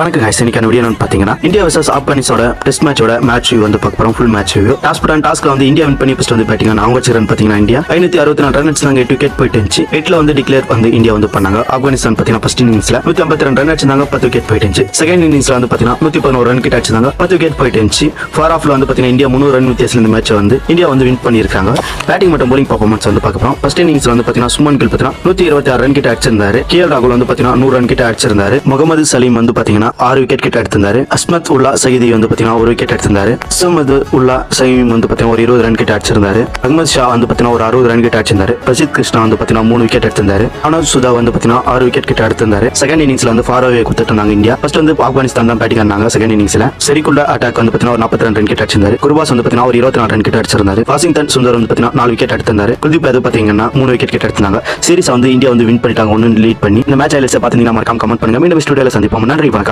வணக்கம் guys, இன்னைக்கான video என்னன்னு பாத்தீங்கன்னா இந்தியா vs ஆப்கானிஸ்தானோட டெஸ்ட் மேட்சோட மேட்ச் ரிவ்யூ வந்து பார்க்க போறோம். Full match review. டாஸ்க்ல வந்து இந்தியா வின் பண்ணி ஃபர்ஸ்ட் வந்து பேட்டிங் அவங்க வச்ச ரன் பாத்தீங்கன்னா இந்தியா 564 ரன் அடிச்சாங்க. 8 விக்கெட் போயிட்டு இருந்துச்சு. 8ல வந்து டிக்ளேர் வந்து இந்தியா வந்து பண்ணாங்க. ஆப்கானிஸ்தான் பாத்தீங்கன்னா ஃபர்ஸ்ட் இன்னிங்ஸ்ல 152 ரன் அடிச்சாங்க. 10 விக்கெட் போயிட்டு இருந்துச்சு. செகண்ட் இன்னிங்ஸ்ல வந்து பாத்தீங்கன்னா 111 ரன் கிட்ட அடிச்சாங்க. 10 விக்கெட் போயிட்டு இருந்துச்சு. ஃபார் ஆஃப்ல வந்து பாத்தீங்கன்னா இந்தியா 300 ரன் வித்தியாசத்துல இந்த மேட்ச் வந்து இந்தியா வந்து வின் பண்ணிருக்காங்க. பேட்டிங் மற்றும் bowling பெர்ஃபார்மன்ஸ் வந்து பார்க்க போறோம். ஃபர்ஸ்ட் இன்னிங்ஸ்ல வந்து பாத்தீங்கன்னா சுமன் கில் பாத்தீங்கன்னா 126 ரன் கிட்ட அடிச்சிருந்தாரு. கேஎல் ராகுல் வந்து பாத்தீங்கன்னா 100 ரன் கிட்ட அடிச்சிருந்தாரு. முகமது சலீம் வந்து பாத்தீங்கன்னா 6 விக்கெட் கிட்ட எடுத்திருந்தாரு. அஸ்மத் உல்லா சயீதி வந்து பாத்தீங்கன்னா 1 விக்கெட் எடுத்திருந்தாரு. அஸ்மத் உல்லா சயீம் வந்து பாத்தீங்கன்னா ஒரு 20 ரன் கிட்ட அடிச்சிருந்தாரு. அஹ்மத் ஷா வந்து பாத்தீங்கன்னா ஒரு 60 ரன் கிட்ட அடிச்சிருந்தாரு. பிரசித் கிருஷ்ணா வந்து பாத்தீங்கன்னா 3 விக்கெட் எடுத்திருந்தாரு. அனோஜ் சுதா வந்து பாத்தீங்கன்னா 6 விக்கெட் கிட்ட எடுத்திருந்தாரு. செகண்ட் இன்னிங்ஸ்ல வந்து ஃபாரோவே கொடுத்துட்டு இருந்தாங்க இந்தியா. ஃபர்ஸ்ட் வந்து ஆப்கானிஸ்தான் தான் பேட்டிங் ஆனாங்க. செகண்ட் இன்னிங்ஸ்ல சரிக்குள்ள அட்டாக் வந்து பாத்தீங்கன்னா ஒரு 42 ரன் கிட்ட அடிச்சிருந்தாரு. குர்பாஸ் வந்து பாத்தீங்கன்னா ஒரு 24 ரன் கிட்ட அடிச்சிருந்தாரு. வாஷிங்டன் சுந்தர் வந்து பாத்தீங்கன்னா 4 விக்கெட் எடுத்திருந்தாரு. குல்தீப் யாதவ் பாத்தீங்கன்னா 3 விக்கெட் கிட்ட எடுத்தாங்க. சீரிஸ் வந்து இந்தியா வந்து வின் பண்ணிட்டாங்க 1 லீட் பண்ணி. இந்த மேட்ச் ஹைலைட்ஸ் பாத்தீங்கன்னா மறக்காம கமெண்ட் பண்ணுங்க. மீண்டும் வீடியோல சந்திப்போம். நன்றி, வணக்கம்.